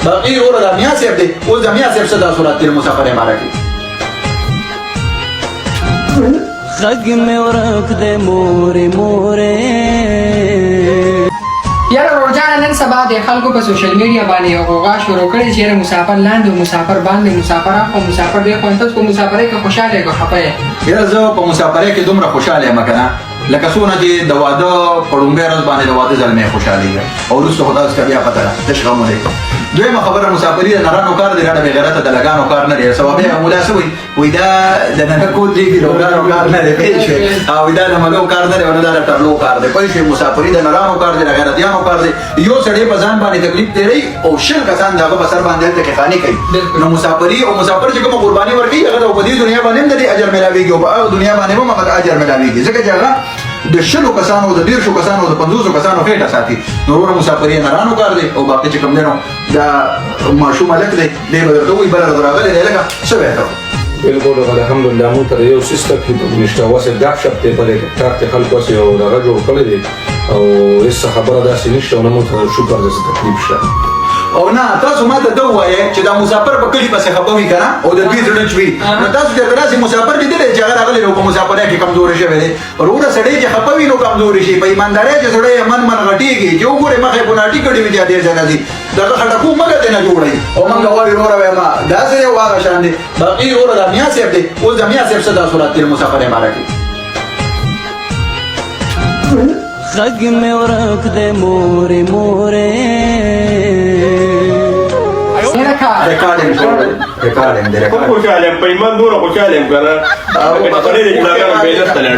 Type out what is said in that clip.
باقي ورا د میا سیب دی او د میا سیب صدا صورت تیر مسافر اماراتي خگ میں ورک دے مورے مورے یاره روزانه نن سبا د خلکو په سوشل میډیا باندې یو غوغا شروع کړي چې یاره مسافر لاندې مسافر باندې مسافر اخو مسافر دی خو تاسو په مسافرۍ کې خوشاله یې که خفه یې یاره زه په مسافرۍ کې دومره خوشحاله یم که نه لکه څونه چې د واده په لومړۍ ورځ باندې د واده زلمی خوشحاله یم او وروسته خو داسې بیا پته ده تش غم دی دویمه خبره مسافري د نرانو کار دی رانه بېغیرته د لګانو کار نه دی سبب یې مولا څه وایي دا د ننه کود دی د لوګانو کار نه دی پوه شوې او دا د ملو کار نه دی او نه دا د ټرلو کار دی پوه شوې مسافري د نرانو کار دی د غیرتیانو کار دی یو سړی په ځان باندې تکلیف تېروي او شل کسان د هغه په سر باندې هلته کښاني کوي نو مسافري او مسافر چې کومه قرباني ورکوي هغه په دې دنیا باندې هم د دې اجر میلاویږي او په هغه دنیا باندې هم هغه اجر میلاویږي ځکه چې هغه د شلو کسانو د 10 کسانو د 50 کسانو خېټه ساتي نو ورو مسافري نرانو کار دی او باقي چې کوم دی نو دا ماشوم هلک دی دی به درته وایي بله ورځ راغلی دی لکه څه به یې ته بالکل الحمدلله مونږ ته د یو څیز تکلیف نشته واسې ګپ شپ دی په دې ټاک کې خلکو واسې یو دغه جوړ کړی دی او هېڅ خبره داسې نشته او نه مونږ ته شکر داسې تکلیف شته او نه تاسو ما ته ده ووایئ چې دا مسافر په کلي پسې خفه وي که نه او د دوی زړه چوي نو تاسو چېرته داسې مسافر لیدلی چې هغه راغلی او په مسافرۍ کې کمزوری شوی دی وروره سړی چې خفه وي نو کمزوری شي په ایماندارۍ چې سړی یې من غټېږي چې وګورئ مخې ګناټي کړي وي چې دې ځای نه ځي دغه خټکو مګه دی نه جوړوي او موږ وایو وروره وایم داسې دی او هغه شان دی باقي وروره د میا صاحب دی اوس د میا صاحب څه دا صورت تیر مسافر اماراتي خگ میں ورک دے مورے مورے ریکارډینګ دی خو خوشحاله یم په ایمان دومره خوشحاله یم که نه په خبرې د جوړاګانو بېزت ته لاړ